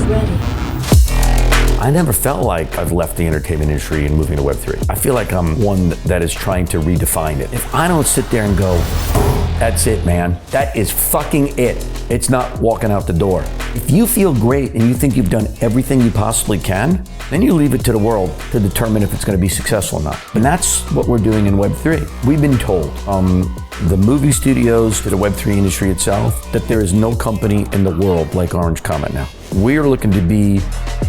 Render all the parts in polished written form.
ready. I never felt like I've left the entertainment industry and moving to Web3. I feel like I'm one that is trying to redefine it. If I don't sit there and go, that's it, man, that is fucking it. It's not walking out the door. If you feel great and you think you've done everything you possibly can, then you leave it to the world to determine if it's going to be successful or not. And that's what we're doing in Web3. We've been told, the movie studios to the Web3 industry itself, that there is no company in the world like Orange Comet now. We're looking to be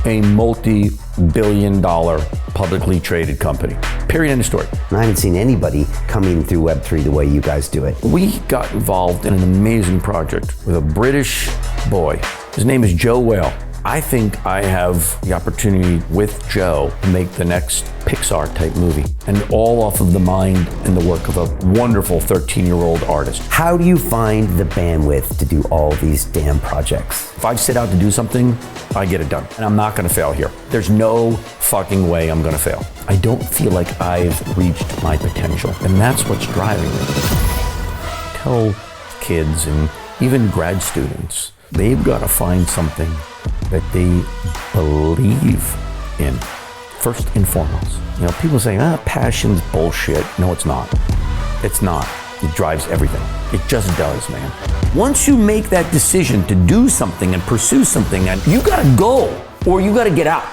a multi-billion-dollar publicly traded company. Period, end of story. I haven't seen anybody coming through Web3 the way you guys do it. We got involved in an amazing project with a British boy. His name is Joe Whale. I think I have the opportunity with Joe to make the next Pixar type movie, and all off of the mind and the work of a wonderful 13-year-old artist. How do you find the bandwidth to do all these damn projects? If I set out to do something, I get it done. And I'm not gonna fail here. There's no fucking way I'm gonna fail. I don't feel like I've reached my potential, and that's what's driving me. Tell kids and even grad students, they've gotta find something that they believe in, first and foremost. You know, people say, passion's bullshit. No, it's not. It's not. It drives everything. It just does, man. Once you make that decision to do something and pursue something, and you gotta go, or you gotta get out.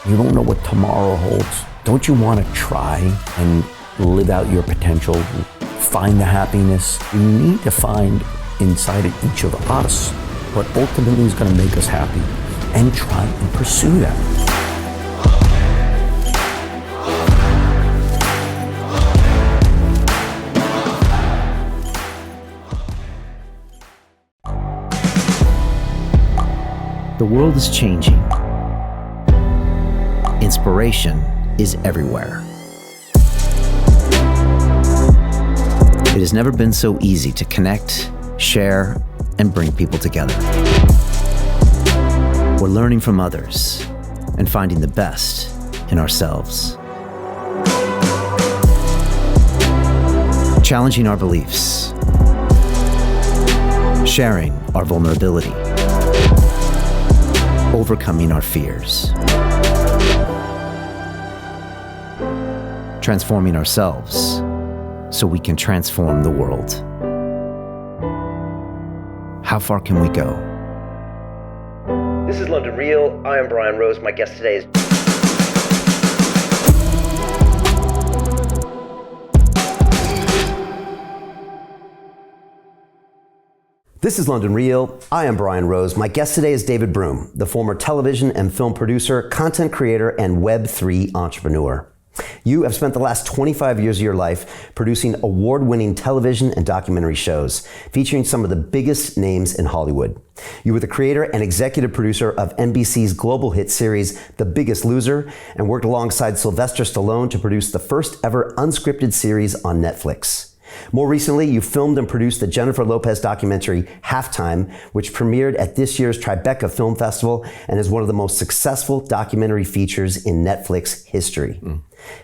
You don't know what tomorrow holds. Don't you wanna try and live out your potential, find the happiness? We need to find inside of each of us what ultimately is gonna make us happy, and try and pursue that. The world is changing. Inspiration is everywhere. It has never been so easy to connect, share, and bring people together. We're learning from others and finding the best in ourselves. Challenging our beliefs. Sharing our vulnerability. Overcoming our fears. Transforming ourselves so we can transform the world. How far can we go? This is London Real. I am Brian Rose. My guest today is... This is London Real. I am Brian Rose. My guest today is David Broome, the former television and film producer, content creator, and Web3 entrepreneur. You have spent the last 25 years of your life producing award-winning television and documentary shows, featuring some of the biggest names in Hollywood. You were the creator and executive producer of NBC's global hit series, The Biggest Loser, and worked alongside Sylvester Stallone to produce the first ever unscripted series on Netflix. More recently, you filmed and produced the Jennifer Lopez documentary, Halftime, which premiered at this year's Tribeca Film Festival and is one of the most successful documentary features in Netflix history.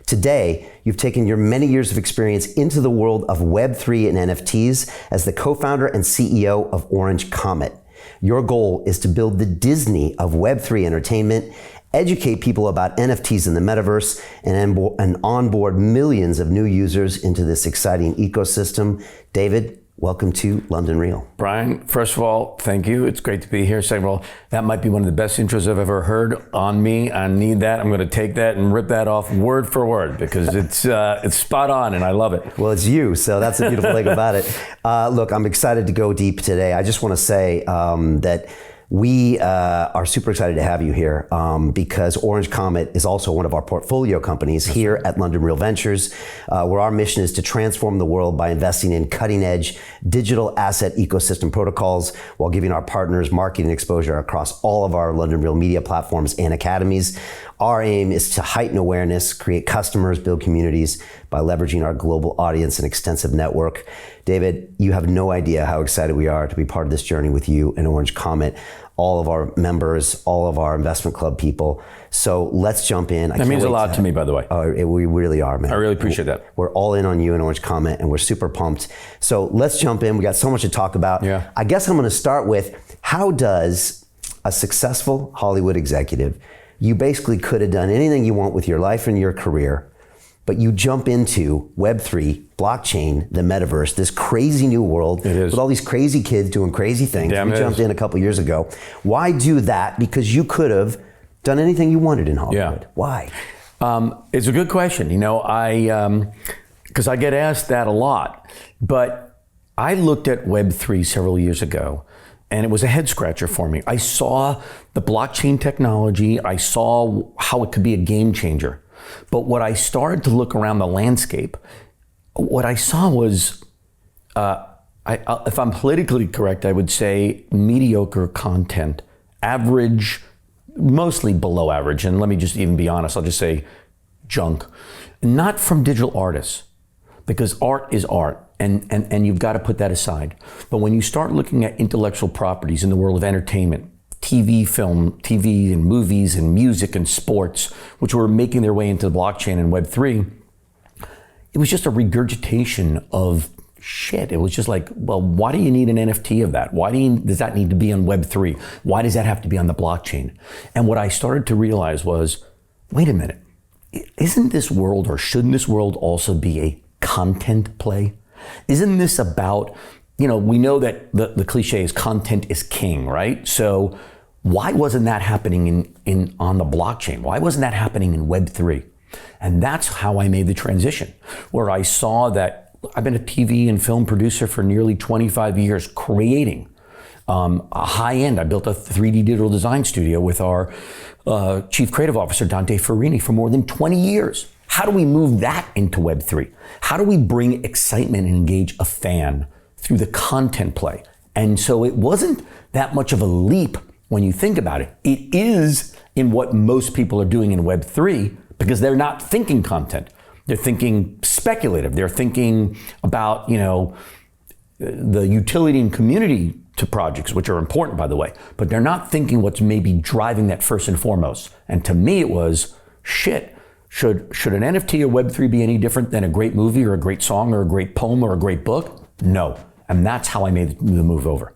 Today, you've taken your many years of experience into the world of Web3 and NFTs as the co-founder and CEO of Orange Comet. Your goal is to build the Disney of Web3 entertainment, educate people about NFTs in the metaverse, and onboard millions of new users into this exciting ecosystem. David, welcome to London Real. Brian, first of all, thank you. It's great to be here. Second of all, that might be one of the best intros I've ever heard on me. I need that. I'm going to take that and rip that off word for word because it's spot on and I love it. Well, it's you, so that's the beautiful thing about it. Look, I'm excited to go deep today. I just want to say that we are super excited to have you here because Orange Comet is also one of our portfolio companies here at London Real Ventures, where our mission is to transform the world by investing in cutting-edge digital asset ecosystem protocols while giving our partners marketing exposure across all of our London Real media platforms and academies. Our aim is to heighten awareness, create customers, build communities by leveraging our global audience and extensive network. David, you have no idea how excited we are to be part of this journey with you and Orange Comet, all of our members, all of our investment club people. So let's jump in. That means a lot to me, by the way. We really are, man. I really appreciate that. We're all in on you and Orange Comet, and we're super pumped. So let's jump in. We got so much to talk about. Yeah. I guess I'm going to start with, how does a successful Hollywood executive. You basically could have done anything you want with your life and your career, but you jump into Web3, blockchain, the metaverse, this crazy new world with all these crazy kids doing crazy things. We jumped in a couple years ago. Why do that? Because you could have done anything you wanted in Hollywood. Why? It's a good question. You know, because I get asked that a lot, but I looked at Web3 several years ago, and it was a head scratcher for me. I saw the blockchain technology. I saw how it could be a game changer. But what I started to look around the landscape, what I saw was, if I'm politically correct, I would say mediocre content, average, mostly below average. And let me just even be honest, I'll just say junk. Not from digital artists, because art is art. And you've got to put that aside. But when you start looking at intellectual properties in the world of entertainment, TV, film, TV and movies and music and sports, which were making their way into the blockchain and Web3, it was just a regurgitation of shit. It was just like, well, why do you need an NFT of that? Why does that need to be on Web3? Why does that have to be on the blockchain? And what I started to realize was, wait a minute, isn't this world, or shouldn't this world also be a content play? Isn't this about, you know, we know that the cliche is content is king, right? So why wasn't that happening on the blockchain? Why wasn't that happening in Web3? And that's how I made the transition, where I saw that I've been a TV and film producer for nearly 25 years, creating a high end. I built a 3D digital design studio with our chief creative officer, Dante Ferrini, for more than 20 years. How do we move that into Web3? How do we bring excitement and engage a fan through the content play? And so it wasn't that much of a leap when you think about it. It is in what most people are doing in Web3, because they're not thinking content. They're thinking speculative. They're thinking about, you know, the utility and community to projects, which are important, by the way, but they're not thinking what's maybe driving that first and foremost. And to me, it was, shit, should an NFT or Web3 be any different than a great movie or a great song or a great poem or a great book? No. And that's how I made the move over.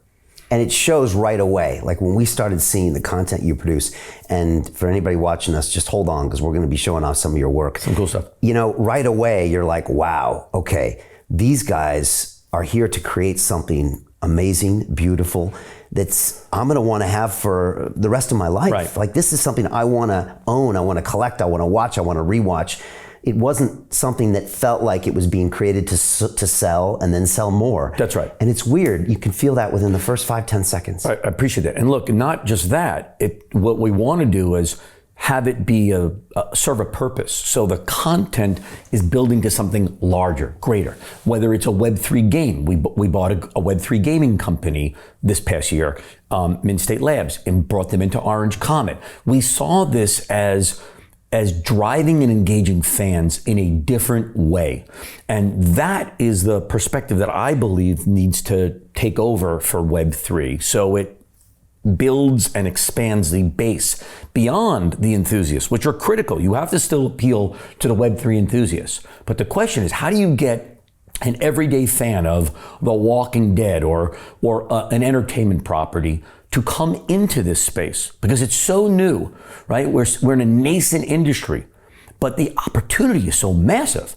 And it shows right away, like when we started seeing the content you produce, and for anybody watching us, just hold on, because we're going to be showing off some of your work. Some cool stuff. You know, right away, you're like, wow, okay, these guys are here to create something amazing, beautiful, that's I'm going to want to have for the rest of my life. Right. Like, this is something I want to own, I want to collect, I want to watch, I want to rewatch. It wasn't something that felt like it was being created to sell and then sell more. That's right. And it's weird. You can feel that within the first 5-10 seconds. I appreciate that. And look, not just that. What we want to do is have it be serve a purpose. So the content is building to something larger, greater. Whether it's a Web3 game, we bought a Web3 gaming company this past year, Mint State Labs, and brought them into Orange Comet. We saw this as driving and engaging fans in a different way. And that is the perspective that I believe needs to take over for Web3. So it builds and expands the base beyond the enthusiasts, which are critical. You have to still appeal to the Web3 enthusiasts. But the question is, how do you get an everyday fan of The Walking Dead or an entertainment property to come into this space? Because it's so new, right? We're in a nascent industry, but the opportunity is so massive.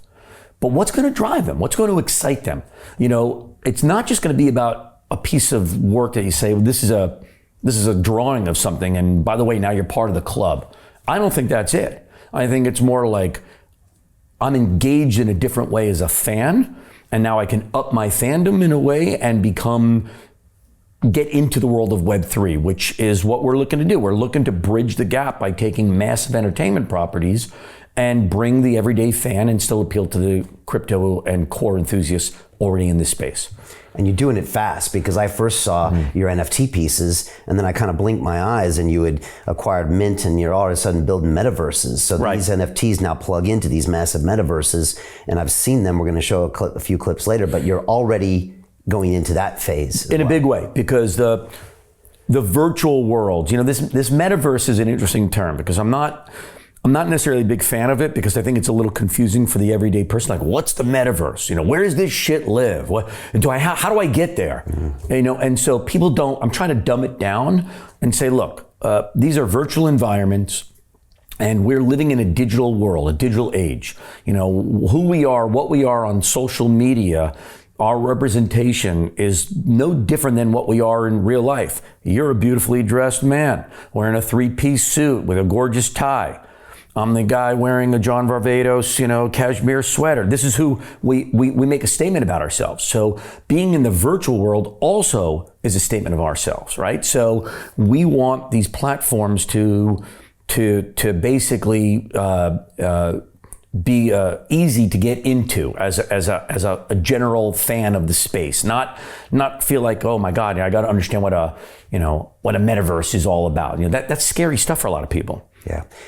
But what's going to drive them? What's going to excite them? You know, it's not just going to be about a piece of work that you say, well, this is a drawing of something, and by the way, now you're part of the club. I don't think that's it. I think it's more like I'm engaged in a different way as a fan, and now I can up my fandom in a way and get into the world of Web3, which is what we're looking to do. We're looking to bridge the gap by taking massive entertainment properties and bring the everyday fan and still appeal to the crypto and core enthusiasts already in this space. And you're doing it fast, because I first saw your NFT pieces, and then I kind of blinked my eyes, and you had acquired Mint, and you're all of a sudden building metaverses. So these NFTs now plug into these massive metaverses, and I've seen them. We're going to show a few clips later, but you're already going into that phase in a big way, because the virtual world, you know, this metaverse is an interesting term, because I'm not necessarily a big fan of it, because I think it's a little confusing for the everyday person. Like, what's the metaverse? You know, where does this shit live? How do I get there? You know, and so people I'm trying to dumb it down and say, look, these are virtual environments, and we're living in a digital world, a digital age. You know, who we are, what we are on social media, our representation is no different than what we are in real life. You're a beautifully dressed man wearing a 3-piece suit with a gorgeous tie. I'm the guy wearing a John Varvatos, cashmere sweater. This is who we make a statement about ourselves. So being in the virtual world also is a statement of ourselves, right? So we want these platforms to basically be easy to get into as a general fan of the space, not feel like, oh my God, I got to understand what a metaverse is all about. That's scary stuff for a lot of people.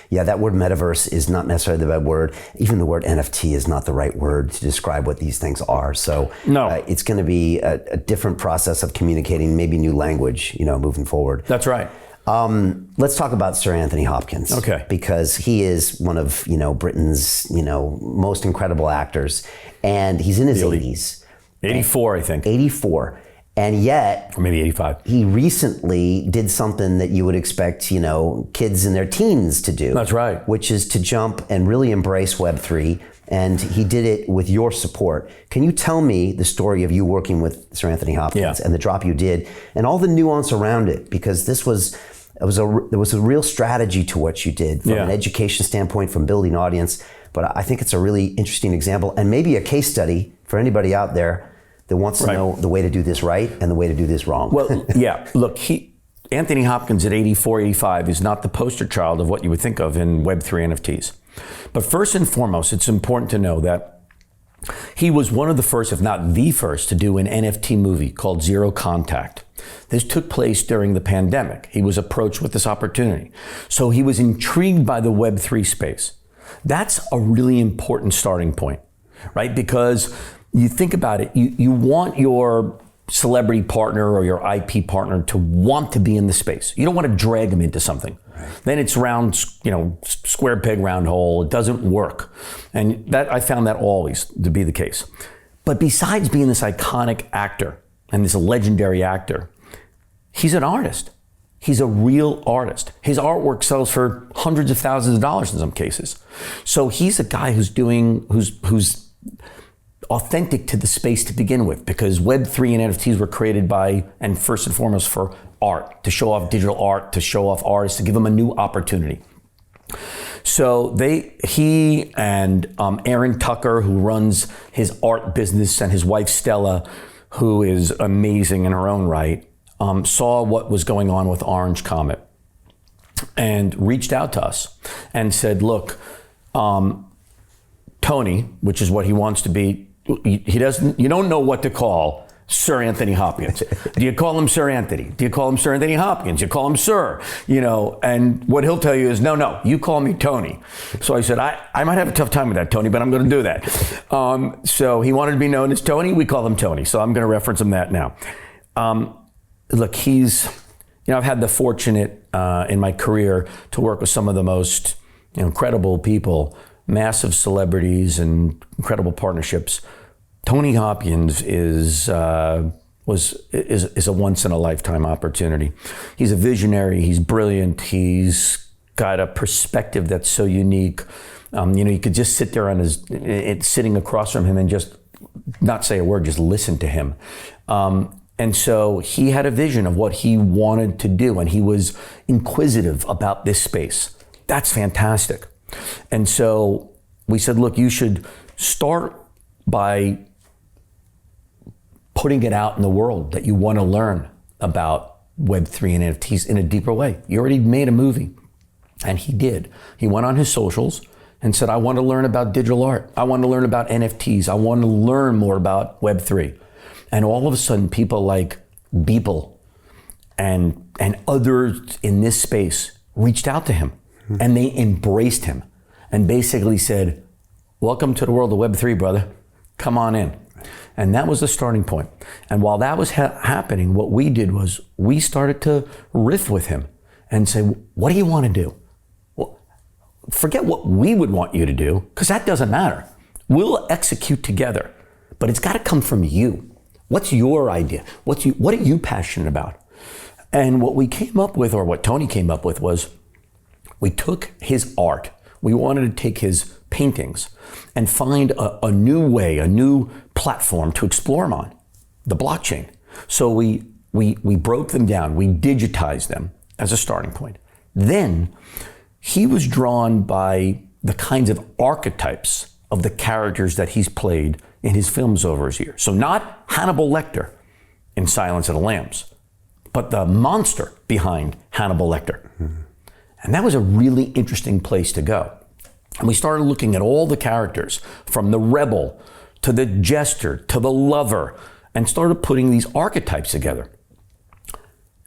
Yeah, that word metaverse is not necessarily the right word. Even the word NFT is not the right word to describe what these things are. So no. It's going to be a different process of communicating, maybe new language, moving forward. That's right. Let's talk about Sir Anthony Hopkins. Okay. Because he is one of, Britain's, most incredible actors. And he's in his 80s. 84, I think. 84. And yet, or maybe 85. He recently did something that you would expect, kids in their teens to do. That's right. Which is to jump and really embrace Web3. And he did it with your support. Can you tell me the story of you working with Sir Anthony Hopkins and the drop you did and all the nuance around it? Because there was a real strategy to what you did from an education standpoint, from building audience. But I think it's a really interesting example and maybe a case study for anybody out there that wants to know the way to do this right and the way to do this wrong. Well, look, Anthony Hopkins at 84, 85 is not the poster child of what you would think of in Web3 NFTs. But first and foremost, it's important to know that he was one of the first, if not the first, to do an NFT movie called Zero Contact. This took place during the pandemic. He was approached with this opportunity. So he was intrigued by the Web3 space. That's a really important starting point, right? Because you think about it, you want your celebrity partner or your IP partner to want to be in the space. You don't want to drag them into something. Right. Then it's round, square peg, round hole. It doesn't work. And that I found that always to be the case. But besides being this iconic actor and this legendary actor, he's an artist. He's a real artist. His artwork sells for hundreds of thousands of dollars in some cases. So he's a guy who's authentic to the space to begin with, because Web3 and NFTs were created by, and first and foremost, for art, to show off digital art, to show off artists, to give them a new opportunity. So he and Aaron Tucker, who runs his art business, and his wife Stella, who is amazing in her own right, saw what was going on with Orange Comet and reached out to us and said, look, Tony, which is what he wants to be, you don't know what to call Sir Anthony Hopkins. Do you call him Sir Anthony? Do you call him Sir Anthony Hopkins? You call him Sir, and what he'll tell you is, no, you call me Tony. So I said, I might have a tough time with that, Tony, but I'm going to do that. So he wanted to be known as Tony. We call him Tony. So I'm going to reference him that now. Look, I've had the fortunate in my career to work with some of the most incredible people, massive celebrities and incredible partnerships. Tony Hopkins is a once in a lifetime opportunity. He's a visionary. He's brilliant. He's got a perspective that's so unique. You could just sit there sitting across from him and just not say a word, just listen to him. And so he had a vision of what he wanted to do, and he was inquisitive about this space. That's fantastic. And so we said, look, you should start by putting it out in the world that you want to learn about Web3 and NFTs in a deeper way. You already made a movie. And he did. He went on his socials and said, I want to learn about digital art. I want to learn about NFTs. I want to learn more about Web3. And all of a sudden, people like Beeple and others in this space reached out to him. And they embraced him and basically said, welcome to the world of Web3, brother. Come on in. And that was the starting point. And while that was happening, what we did was we started to riff with him and say, what do you want to do? Well, forget what we would want you to do, because that doesn't matter. We'll execute together, but it's got to come from you. What's your idea? What are you passionate about? And what we came up with, or what Tony came up with, was we took his art. We wanted to take his paintings and find a new way, a new platform to explore them on, the blockchain. So we broke them down, we digitized them as a starting point. Then he was drawn by the kinds of archetypes of the characters that he's played in his films over his years. So not Hannibal Lecter in Silence of the Lambs, but the monster behind Hannibal Lecter. Mm-hmm. And that was a really interesting place to go. And we started looking at all the characters, from the rebel to the jester to the lover, and started putting these archetypes together.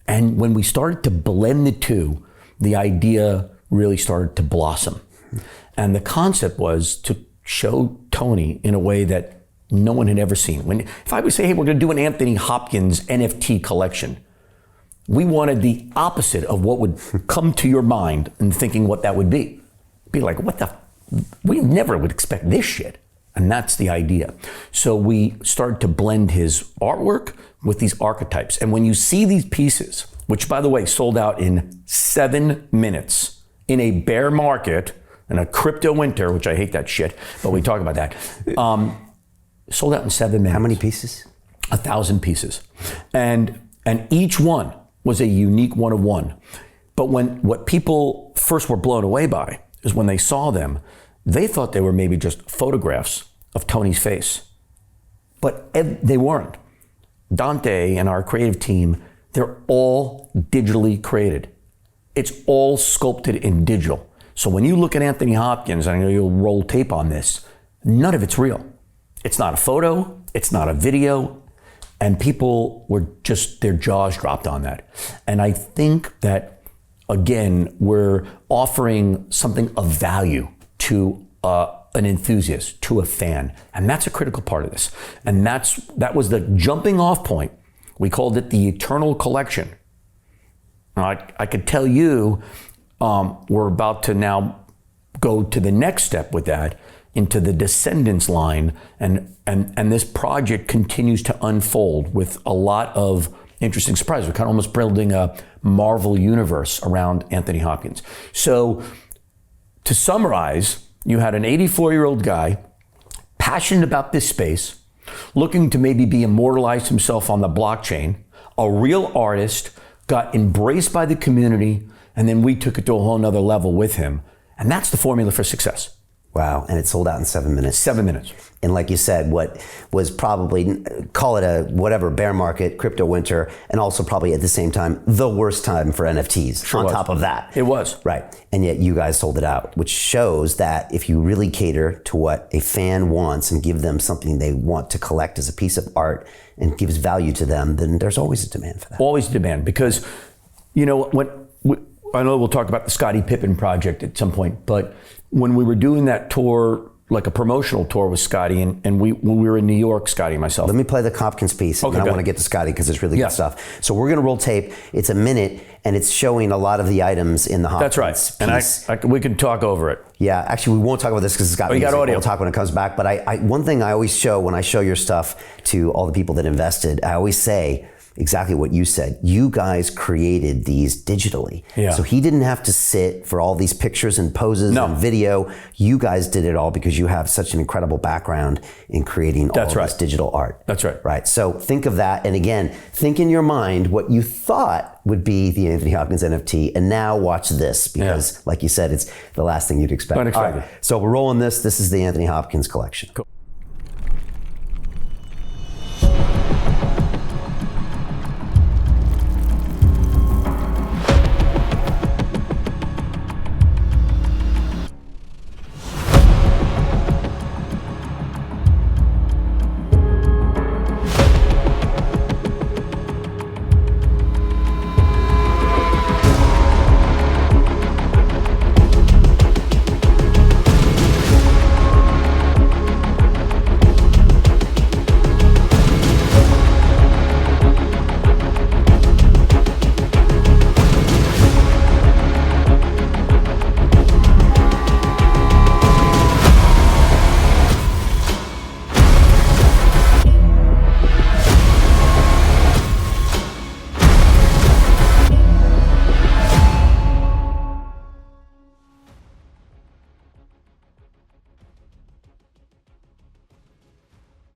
And when we started to blend the two, the idea really started to blossom. And the concept was to show Tony in a way that no one had ever seen. If I would say, hey, we're going to do an Anthony Hopkins NFT collection, we wanted the opposite of what would come to your mind in thinking what that would be. Be like, we never would expect this shit. And that's the idea. So we started to blend his artwork with these archetypes. And when you see these pieces, which by the way, sold out in 7 minutes in a bear market, in a crypto winter, which I hate that shit, but we talk about that. Sold out in 7 minutes. How many pieces? 1,000 pieces. And each one was a unique one of one. But what people first were blown away by is when they saw them, they thought they were maybe just photographs of Tony's face. But they weren't. Dante and our creative team, they're all digitally created. It's all sculpted in digital. So when you look at Anthony Hopkins, and I know you'll roll tape on this, none of it's real. It's not a photo, it's not a video, and people were just, their jaws dropped on that. And I think that, again, we're offering something of value to an enthusiast, to a fan. And that's a critical part of this. And that was the jumping off point. We called it the Eternal Collection. Now, I could tell you, we're about to now go to the next step with that, into the Descendants line, and this project continues to unfold with a lot of interesting surprises. We're kind of almost building a Marvel universe around Anthony Hopkins. So to summarize, you had an 84-year-old guy, passionate about this space, looking to maybe be immortalized himself on the blockchain, a real artist, got embraced by the community, and then we took it to a whole nother level with him. And that's the formula for success. Wow, and it sold out in 7 minutes. 7 minutes. And like you said, what was probably, call it a whatever, bear market, crypto winter, and also probably at the same time, the worst time for NFTs Sure on was. top of that. It was. Right, and yet you guys sold it out, which shows that if you really cater to what a fan wants and give them something they want to collect as a piece of art and gives value to them, then there's always a demand for that. Always demand, because, you know, I know we'll talk about the Scottie Pippen project at some point, but when we were doing that tour, like a promotional tour with Scottie, and when we were in New York, Scottie and myself. Let me play the Hopkins piece, and Okay, then I go want to ahead. get to Scottie because it's really good stuff. So we're going to roll tape. It's a minute, and it's showing a lot of the items in the Hopkins That's right, piece. and we can talk over it. Yeah, actually, we won't talk about this because it's got music. got audio. We'll talk when it comes back. But one thing I always show when I show your stuff to all the people that invested, I always say exactly what you said. You guys created these digitally. Yeah. So he didn't have to sit for all these pictures and poses and video. You guys did it all because you have such an incredible background in creating all of this digital art. That's right. Right. So think of that. And again, think in your mind what you thought would be the Anthony Hopkins NFT. And now watch this because, like you said, it's the last thing you'd expect. Unexpected. All right. So we're rolling this. This is the Anthony Hopkins collection. Cool.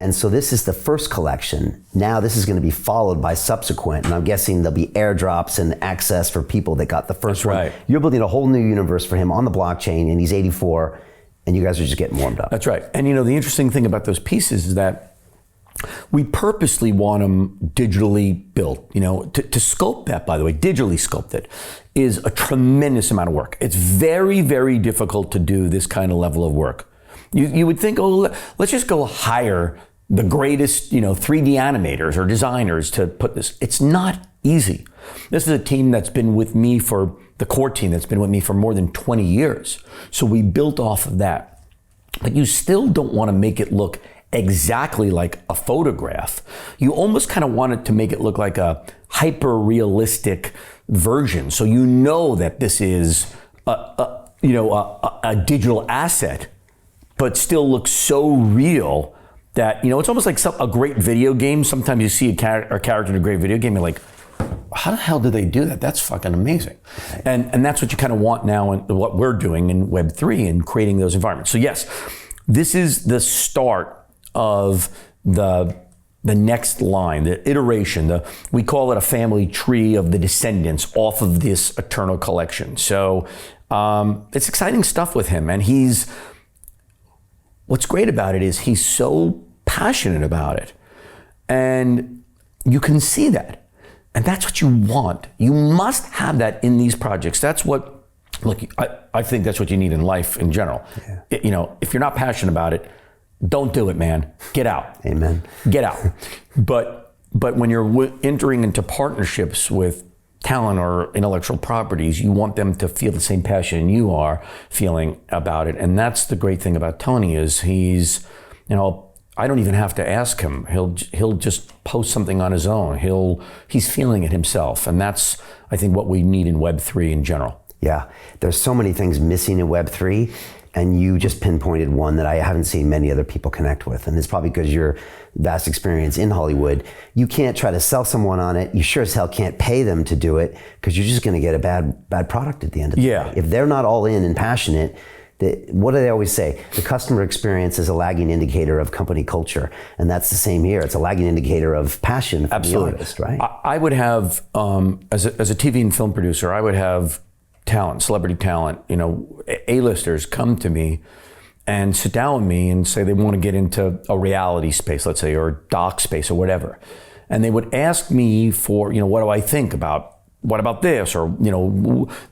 And so this is the first collection. Now this is going to be followed by subsequent, and I'm guessing there'll be airdrops and access for people that got the first one. Right. You're building a whole new universe for him on the blockchain, and he's 84, and you guys are just getting warmed up. That's right. And the interesting thing about those pieces is that we purposely want them digitally built. To sculpt that, by the way, digitally sculpted, is a tremendous amount of work. It's very, very difficult to do this kind of level of work. You would think, let's just go hire the greatest, 3D animators or designers to put this. It's not easy. This is a team that's been with me the core team that's been with me for more than 20 years. So we built off of that. But you still don't want to make it look exactly like a photograph. You almost kind of want it to make it look like a hyper-realistic version. So that this is a digital asset, but still looks so real that, it's almost like a great video game. Sometimes you see a character in a great video game, you're like, how the hell did they do that? That's fucking amazing. And that's what you kind of want now in what we're doing in Web3 and creating those environments. So yes, this is the start of the next line, the iteration. We call it a family tree of the descendants off of this eternal collection. So it's exciting stuff with him. And what's great about it is he's so passionate about it. And you can see that. And that's what you want. You must have that in these projects. That's what, look, I think that's what you need in life in general. Yeah. If you're not passionate about it, don't do it, man. Get out. Amen. Get out. But when you're entering into partnerships with talent or intellectual properties, you want them to feel the same passion you are feeling about it. And that's the great thing about Tony is he's, I don't even have to ask him. He'll just post something on his own. He's feeling it himself. And that's, I think, what we need in Web3 in general. Yeah. There's so many things missing in Web3. And you just pinpointed one that I haven't seen many other people connect with. And it's probably because your vast experience in Hollywood. You can't try to sell someone on it. You sure as hell can't pay them to do it because you're just going to get a bad product at the end of the day. If they're not all in and passionate, what do they always say? The customer experience is a lagging indicator of company culture. And that's the same here. It's a lagging indicator of passion from the artist, right? I would have, as a TV and film producer, I would have talent, celebrity talent, A-listers come to me and sit down with me and say they want to get into a reality space, let's say, or a doc space or whatever. And they would ask me for, what do I think about, what about this? Or,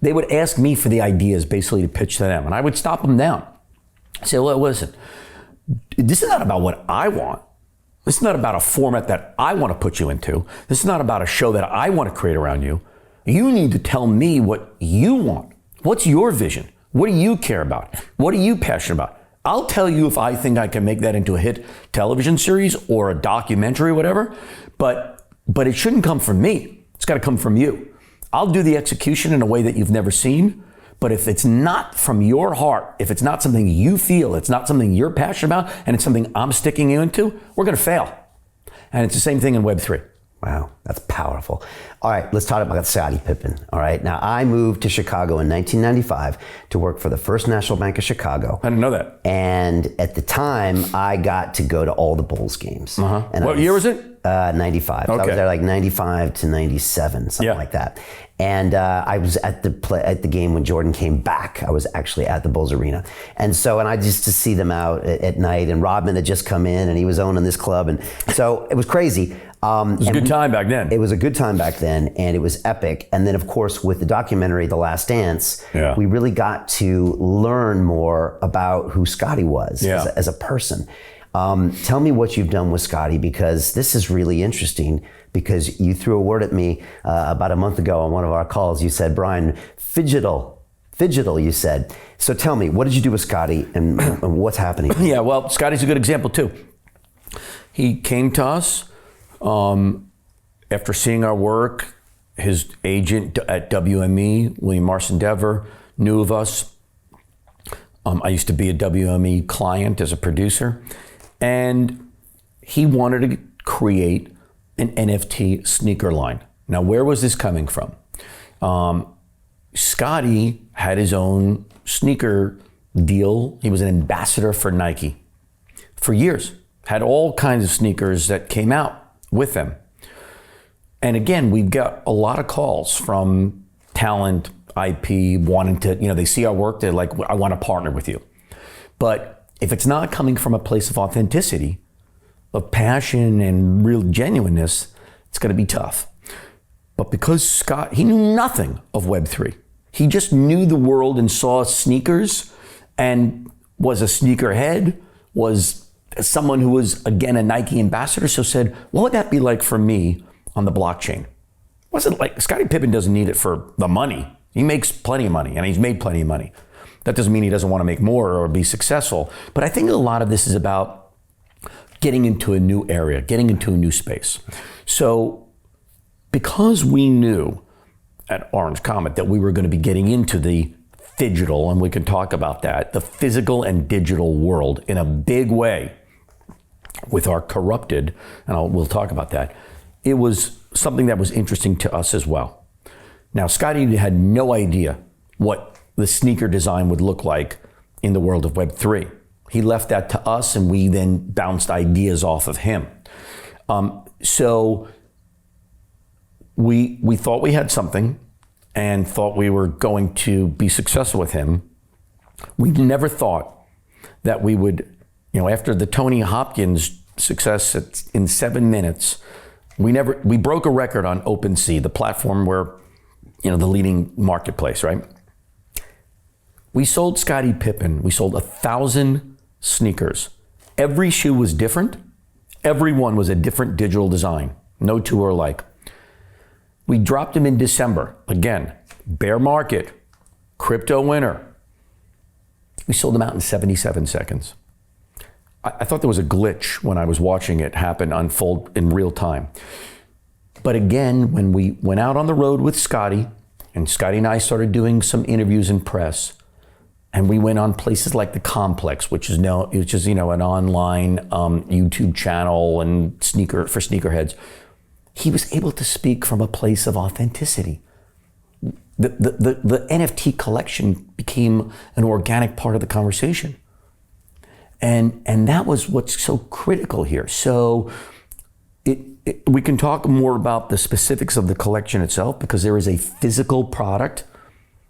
they would ask me for the ideas basically to pitch to them. And I would stop them down. Say, well, listen, this is not about what I want. This is not about a format that I want to put you into. This is not about a show that I want to create around you. You need to tell me what you want. What's your vision? What do you care about? What are you passionate about? I'll tell you if I think I can make that into a hit television series or a documentary or whatever, but it shouldn't come from me. It's got to come from you. I'll do the execution in a way that you've never seen, but if it's not from your heart, if it's not something you feel, it's not something you're passionate about, and it's something I'm sticking you into, we're going to fail. And it's the same thing in Web3. Wow, that's powerful. All right, let's talk about Scottie Pippen. All right, now I moved to Chicago in 1995 to work for the First National Bank of Chicago. I didn't know that. And at the time, I got to go to all the Bulls games. And what year was it? 95. Okay. I was there like 95 to 97, something like that. And I was at the game when Jordan came back. I was actually at the Bulls arena. And I used to see them out at night, and Rodman had just come in and he was owning this club. And so it was crazy. It was a good time back then. It was a good time back then, and it was epic. And then, of course, with the documentary, The Last Dance, we really got to learn more about who Scottie was as a person. Tell me what you've done with Scottie, because this is really interesting, because you threw a word at me about a month ago on one of our calls. You said, Brian, fidgetal, you said. So tell me, what did you do with Scottie and what's happening? Yeah, well, Scottie's a good example too. He came to us after seeing our work. His agent at WME, William Marson Dever, knew of us. I used to be a WME client as a producer, and he wanted to create an NFT sneaker line. Now, where was this coming from? Scottie had his own sneaker deal. He was an ambassador for Nike for years. had all kinds of sneakers that came out with them. And again, we've got a lot of calls from talent, IP, wanting to, they see our work, they're like, I want to partner with you. But if it's not coming from a place of authenticity, of passion and real genuineness, it's going to be tough. But because Scott, he knew nothing of Web3. He just knew the world and saw sneakers and was a sneakerhead, was someone who was, again, a Nike ambassador. So said, what would that be like for me on the blockchain? Wasn't like, Scottie Pippen doesn't need it for the money. He makes plenty of money, and he's made plenty of money. That doesn't mean he doesn't want to make more or be successful. But I think a lot of this is about getting into a new area, getting into a new space. So because we knew at Orange Comet that we were going to be getting into the digital, and we can talk about that, the physical and digital world in a big way with our corrupted, and we'll talk about that, it was something that was interesting to us as well. Now, Scotty had no idea what the sneaker design would look like in the world of Web3. He left that to us, and we then bounced ideas off of him. So we thought we had something and thought we were going to be successful with him. We never thought that we would, after the Tony Hopkins success in 7 minutes, we broke a record on OpenSea, the platform where, the leading marketplace, right? We sold Scottie Pippen, we sold 1,000 sneakers. Every shoe was different. Every one was a different digital design. No two are alike. We dropped him in December. Again, bear market, crypto winter. We sold them out in 77 seconds. I thought there was a glitch when I was watching it happen, unfold in real time. But again, when we went out on the road with Scotty, and Scotty and I started doing some interviews in press, and we went on places like the Complex, which is an online YouTube channel and for sneakerheads. He was able to speak from a place of authenticity. The NFT collection became an organic part of the conversation. And that was what's so critical here. So we can talk more about the specifics of the collection itself, because there is a physical product.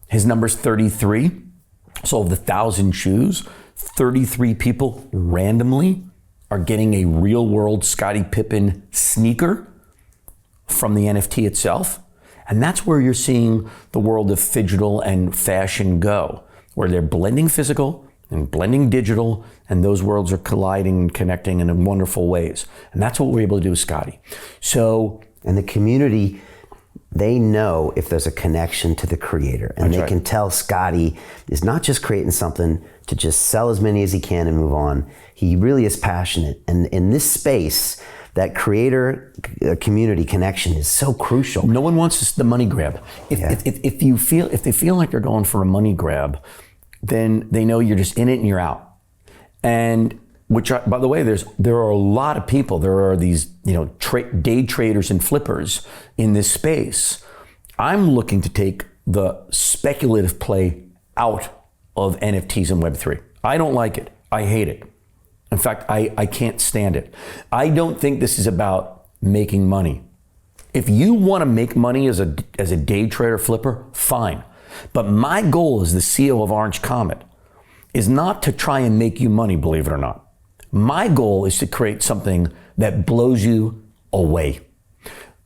His number's 33. So of the 1,000 shoes, 33 people randomly are getting a real world Scottie Pippen sneaker from the NFT itself. And that's where you're seeing the world of digital and fashion go, where they're blending physical and blending digital, and those worlds are colliding and connecting in wonderful ways. And that's what we're able to do with Scotty. And the community, they know if there's a connection to the creator, and they can tell Scotty is not just creating something to just sell as many as he can and move on. He really is passionate. And in this space, that creator community connection is so crucial. No one wants the money grab. If they feel like they're going for a money grab, then they know you're just in it and you're out. And by the way, there are a lot of people. There are these day traders and flippers in this space. I'm looking to take the speculative play out of NFTs and Web3. I don't like it. I hate it. In fact, I can't stand it. I don't think this is about making money. If you want to make money as a day trader flipper, fine. But my goal as the CEO of Orange Comet is not to try and make you money, believe it or not. My goal is to create something that blows you away.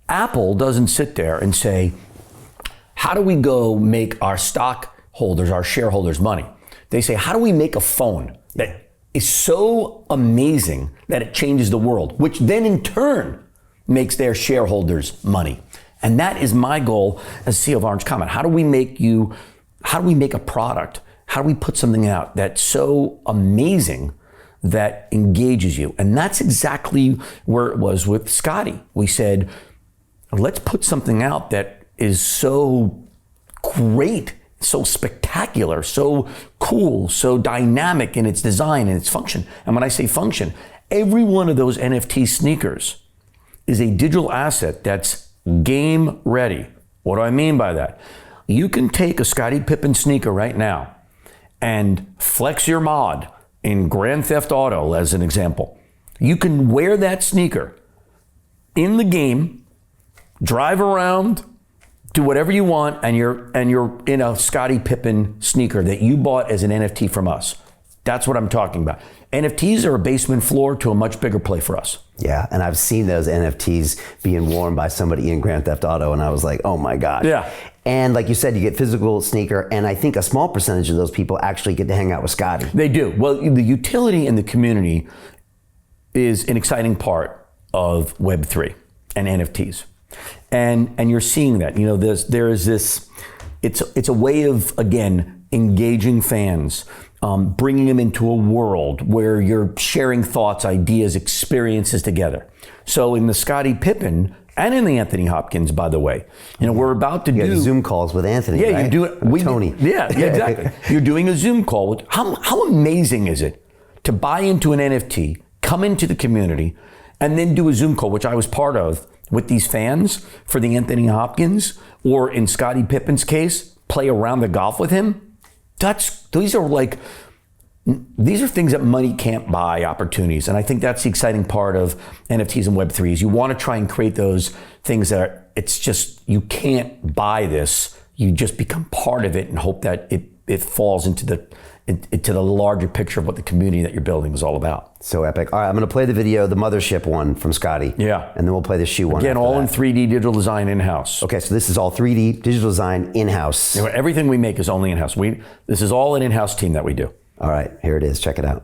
Apple doesn't sit there and say, how do we go make our stockholders, our shareholders money? They say, how do we make a phone that is so amazing that it changes the world, which then in turn makes their shareholders money? And that is my goal as CEO of Orange Comet. How do we make a product? How do we put something out that's so amazing that engages you? And that's exactly where it was with Scotty. We said, let's put something out that is so great, so spectacular, so cool, so dynamic in its design and its function. And when I say function, every one of those NFT sneakers is a digital asset that's game ready. What do I mean by that? You can take a Scottie Pippen sneaker right now and flex your mod in Grand Theft Auto, as an example, You can wear that sneaker in the game, drive around, do whatever you want, and you're in a Scottie Pippen sneaker that you bought as an NFT from us. That's what I'm talking about. NFTs are a basement floor to a much bigger play for us. Yeah, and I've seen those NFTs being worn by somebody in Grand Theft Auto, and I was like, oh my gosh. Yeah. And like you said, you get physical sneaker, and I think a small percentage of those people actually get to hang out with Scotty. They do. Well, the utility in the community is an exciting part of Web3 and NFTs. And you're seeing that. You know, there is this, it's a way of, again, engaging fans, bringing them into a world where you're sharing thoughts, ideas, experiences together. So in the Scottie Pippen and in the Anthony Hopkins, by the way, you know, we're about to do Zoom calls with Anthony. Yeah, right? you're doing Tony. Yeah, exactly. You're doing a Zoom call with how amazing is it to buy into an NFT, come into the community, and then do a Zoom call, which I was part of, with these fans for the Anthony Hopkins, or in Scottie Pippen's case, play around the golf with him. These are things that money can't buy, opportunities. And I think that's the exciting part of NFTs and Web3 is you want to try and create those things that it's just, you can't buy this. You just become part of it and hope that it falls into the larger picture of what the community that you're building is all about. So epic. All right, I'm going to play the video, the mothership one from Scotty. Yeah. And then we'll play the shoe one. Again, all in 3D digital design in-house. Okay, so this is all 3D digital design in-house. You know, everything we make is only in-house. This is all an in-house team that we do. All right, here it is. Check it out.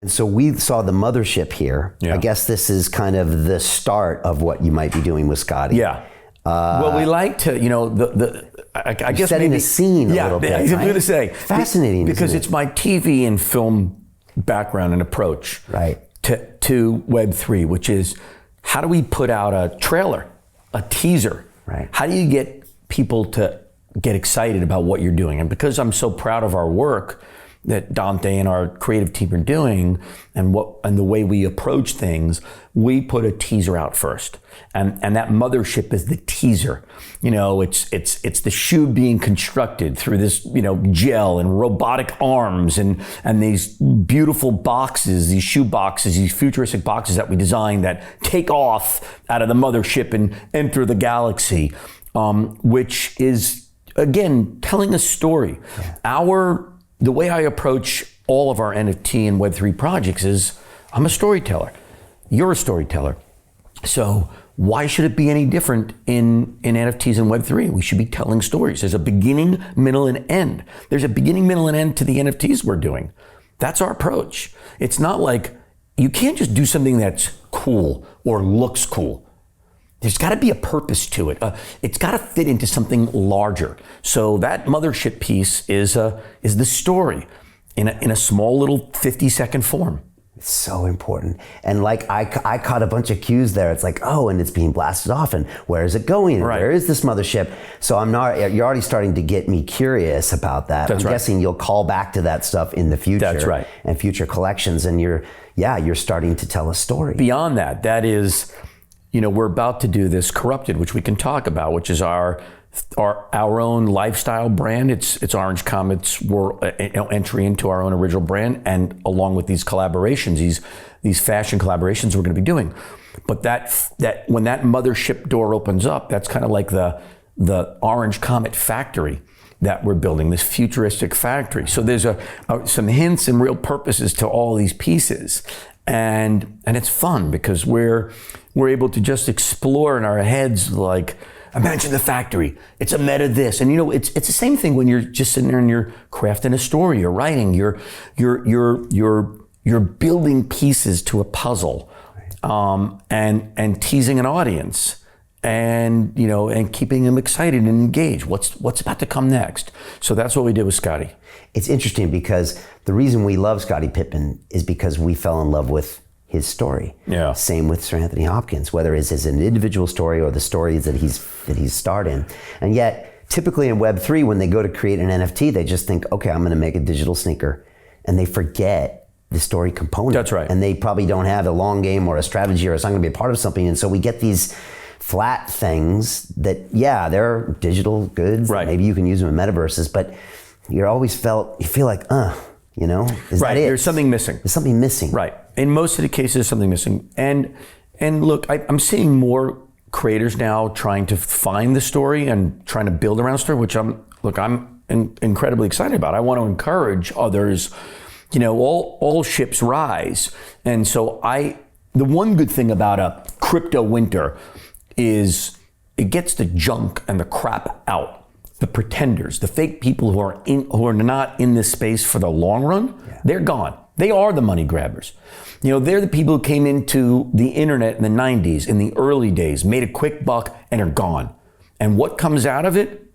So we saw the mothership here. Yeah. I guess this is kind of the start of what you might be doing with Scotty. Yeah. Well, we like to, you know, I guess setting maybe the scene a little bit. I was going to say fascinating because isn't it's my TV and film background and approach, right, to Web3, which is how do we put out a trailer, a teaser? Right. How do you get people to get excited about what you're doing? And because I'm so proud of our work that Dante and our creative team are doing and the way we approach things, we put a teaser out first. And that mothership is the teaser. You know, it's the shoe being constructed through this, you know, gel and robotic arms and these beautiful boxes, these shoe boxes, these futuristic boxes that we design that take off out of the mothership and enter the galaxy, which is, again, telling a story. Yeah. The way I approach all of our NFT and Web3 projects is I'm a storyteller. You're a storyteller. So why should it be any different in NFTs and Web3? We should be telling stories. There's a beginning, middle, and end. There's a beginning, middle, and end to the NFTs we're doing. That's our approach. It's not like you can't just do something that's cool or looks cool. There's got to be a purpose to it. It's got to fit into something larger. So that mothership piece is the story in a small little 50-second form. It's so important. And like I caught a bunch of cues there. It's like, oh, and it's being blasted off, and where is it going? And right. Where is this mothership? So you're already starting to get me curious about that. That's I'm right. guessing you'll call back to that stuff in the future. That's right. And future collections, and you're starting to tell a story. Beyond that is, you know, we're about to do this Corrupted, which we can talk about, which is our own lifestyle brand. It's Orange Comet's entry into our own original brand, and along with these collaborations, these fashion collaborations we're going to be doing. But that when that mothership door opens up, that's kind of like the Orange Comet factory that we're building, this futuristic factory. So there's some hints and real purposes to all these pieces. And it's fun because we're able to just explore in our heads like imagine the factory. It's a meta this. And it's the same thing when you're just sitting there and you're crafting a story, you're writing, you're building pieces to a puzzle, and teasing an audience. And and keeping them excited and engaged. What's about to come next? So that's what we did with Scotty. It's interesting because the reason we love Scottie Pippen is because we fell in love with his story. Yeah. Same with Sir Anthony Hopkins, whether it's an individual story or the stories that he's starred in. And yet, typically in Web3, when they go to create an NFT, they just think, okay, I'm going to make a digital sneaker, and they forget the story component. That's right. And they probably don't have a long game or a strategy, or it's not going to be a part of something. And so we get these flat things that, yeah, they're digital goods. Right. Maybe you can use them in metaverses, but you feel like, is Right. that it? There's something missing. There's something missing. Right. In most of the cases, there's something missing. And look, I'm seeing more creators now trying to find the story and trying to build around the story, which I'm incredibly excited about. I want to encourage others. All ships rise. And so the one good thing about a crypto winter is it gets the junk and the crap out. The pretenders, the fake people who are not in this space for the long run, they're gone. They are the money grabbers. They're the people who came into the internet in the 90s, in the early days, made a quick buck, and are gone. And what comes out of it?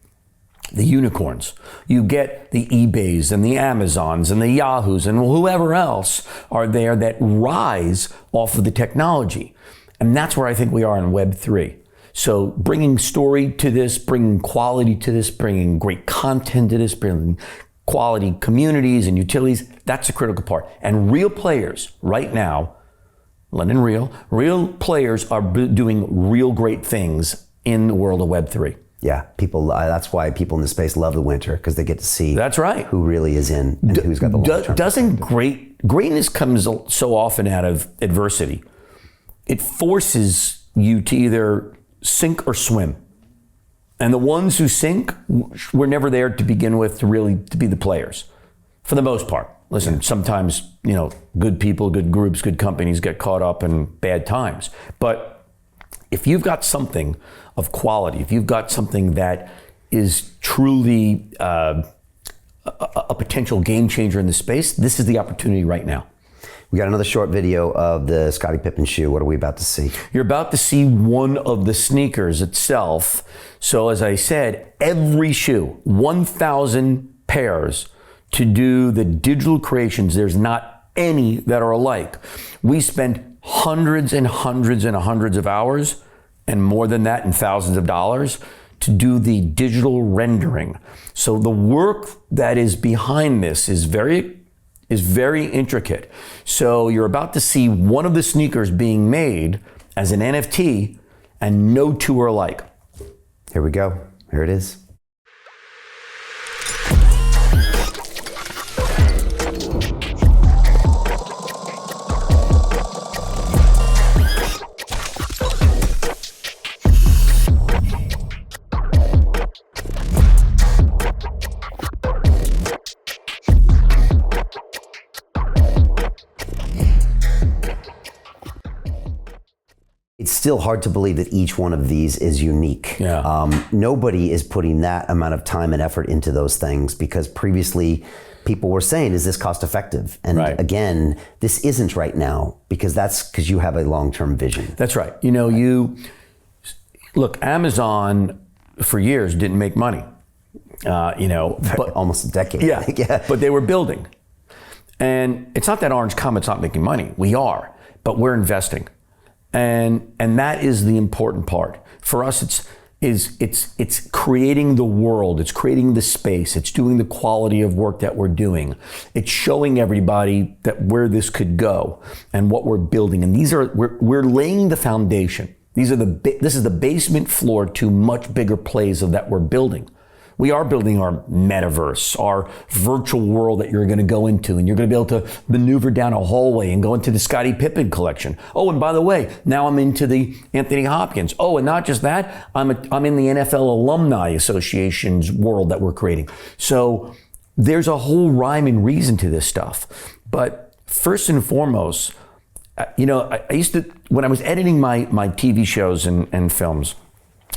The unicorns. You get the eBays and the Amazons and the Yahoos and whoever else are there that rise off of the technology. And that's where I think we are in Web3. So bringing story to this, bringing quality to this, bringing great content to this, bringing quality communities and utilities, that's a critical part. And real players right now, London real players are doing real great things in the world of Web3. Yeah, people. That's why people in the space love the winter, because they get to see. That's right. Who really is in and who's got the long-term. Doesn't greatness comes so often out of adversity. It forces you to either sink or swim. And the ones who sink were never there to begin with to be the players, for the most part. Listen, sometimes, good people, good groups, good companies get caught up in bad times. But if you've got something of quality, if you've got something that is truly a potential game changer in the space, this is the opportunity right now. We got another short video of the Scottie Pippen shoe. What are we about to see? You're about to see one of the sneakers itself. So as I said, every shoe, 1,000 pairs to do the digital creations. There's not any that are alike. We spent hundreds and hundreds and hundreds of hours, and more than that, and thousands of dollars to do the digital rendering. So the work that is behind this is very intricate. So you're about to see one of the sneakers being made as an NFT, and no two are alike. Here we go. Here it is. It's still hard to believe that each one of these is unique. Yeah. Nobody is putting that amount of time and effort into those things, because previously people were saying, is this cost effective? And again, this isn't right now, because you have a long-term vision. That's right. Look, Amazon for years didn't make money, but almost a decade. Yeah, but they were building. And it's not that Orange Comet's not making money. We are, but we're investing. And that is the important part. For us, it's creating the world, it's creating the space, it's doing the quality of work that we're doing. It's showing everybody that where this could go and what we're building. And we're laying the foundation. This is the basement floor to much bigger plays of that we're building. We are building our metaverse, our virtual world that you're going to go into, and you're going to be able to maneuver down a hallway and go into the Scottie Pippen collection. Oh, and by the way, now I'm into the Anthony Hopkins. Oh, and not just that, I'm in the NFL Alumni Association's world that we're creating. So there's a whole rhyme and reason to this stuff. But first and foremost, I used to, when I was editing my TV shows and films,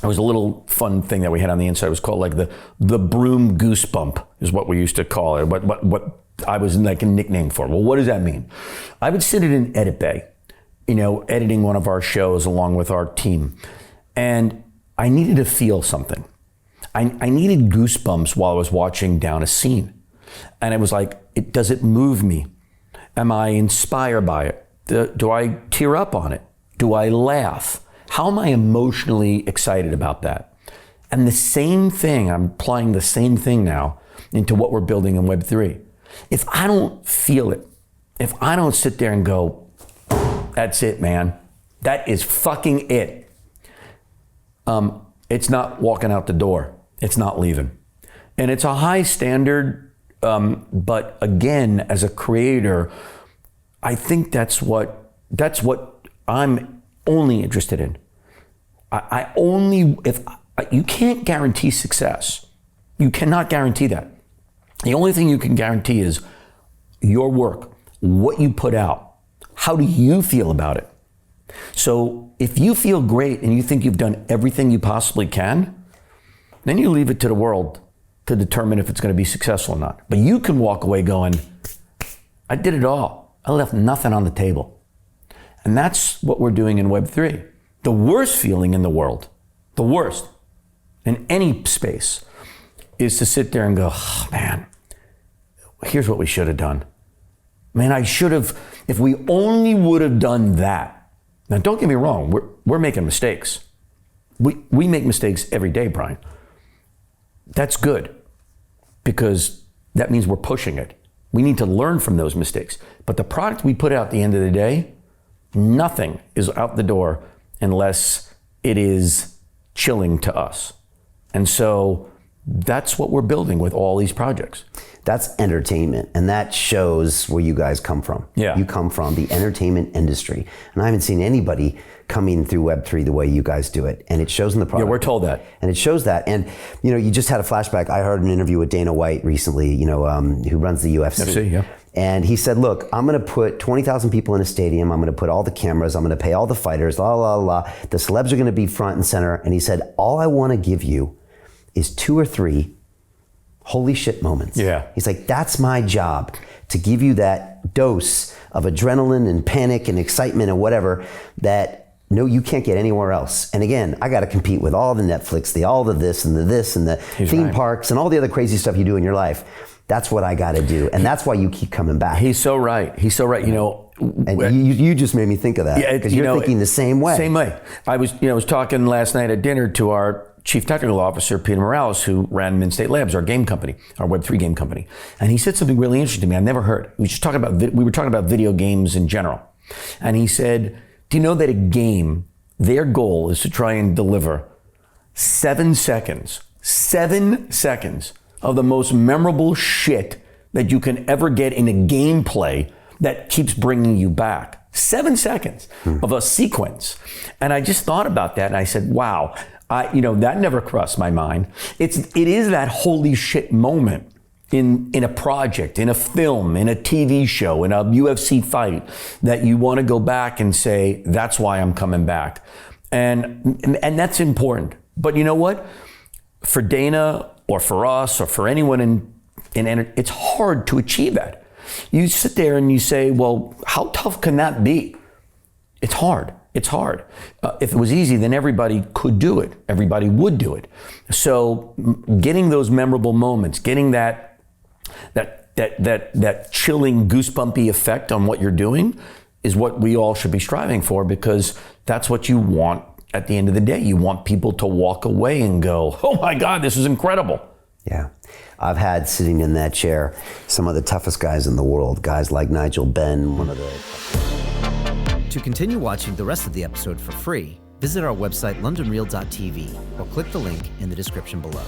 it was a little fun thing that we had on the inside. It was called like the Broome goosebump is what we used to call it. What I was like a nickname for. Well, what does that mean? I would sit in an edit bay, editing one of our shows along with our team. And I needed to feel something. I needed goosebumps while I was watching down a scene. And it was like, does it move me? Am I inspired by it? Do I tear up on it? Do I laugh? How am I emotionally excited about that? And the same thing, I'm applying the same thing now into what we're building in Web3. If I don't feel it, if I don't sit there and go, that's it, man, that is fucking it, it's not walking out the door. It's not leaving. And it's a high standard, but again, as a creator, I think that's what I'm only interested in. You can't guarantee success. You cannot guarantee that. The only thing you can guarantee is your work, what you put out. How do you feel about it? So if you feel great and you think you've done everything you possibly can, then you leave it to the world to determine if it's going to be successful or not. But you can walk away going, I did it all. I left nothing on the table. And that's what we're doing in Web3. The worst feeling in the world, the worst in any space, is to sit there and go, oh, man, here's what we should have done. Man, I should have, if we only would have done that. Now, don't get me wrong, we're making mistakes. We make mistakes every day, Brian. That's good, because that means we're pushing it. We need to learn from those mistakes. But the product we put out at the end of the day, nothing is out the door unless it is chilling to us. And so that's what we're building with all these projects. That's entertainment, and that shows where you guys come from. Yeah. You come from the entertainment industry, and I haven't seen anybody coming through Web3 the way you guys do it, and it shows in the product. Yeah, we're told that. And it shows that. And you just had a flashback. I heard an interview with Dana White recently, who runs the UFC. UFC, yeah. And he said, look, I'm going to put 20,000 people in a stadium. I'm going to put all the cameras. I'm going to pay all the fighters, la, la, la. The celebs are going to be front and center. And he said, all I want to give you is 2 or 3 holy shit moments. Yeah. He's like, that's my job, to give you that dose of adrenaline and panic and excitement and whatever that you can't get anywhere else. And again, I got to compete with all the Netflix, all the this and the theme parks and all the other crazy stuff you do in your life. That's what I got to do. And that's why you keep coming back. He's so right. He's so right. And you just made me think of that, because you're thinking the same way. Same way. I was talking last night at dinner to our Chief Technical Officer, Peter Morales, who ran Minstate Labs, our game company, our Web3 game company. And he said something really interesting to me I never heard. We were talking about video games in general. And he said, do you know that a game, their goal is to try and deliver 7 seconds of the most memorable shit that you can ever get in a gameplay that keeps bringing you back. 7 seconds of a sequence. And I just thought about that and I said, wow, that never crossed my mind. It is that holy shit moment in a project, in a film, in a TV show, in a UFC fight, that you want to go back and say, that's why I'm coming back. And that's important. But you know what? For Dana or for us or for anyone in it's hard to achieve that. You sit there and you say, well, how tough can that be? It's hard. It's hard. If it was easy, then everybody could do it. Everybody would do it. So getting those memorable moments, getting that chilling, goosebumpy effect on what you're doing is what we all should be striving for, because that's what you want at the end of the day. You want people to walk away and go, oh my God, this is incredible. Yeah. I've had sitting in that chair some of the toughest guys in the world, guys like Nigel Benn, one of the... To continue watching the rest of the episode for free, visit our website londonreal.tv or click the link in the description below.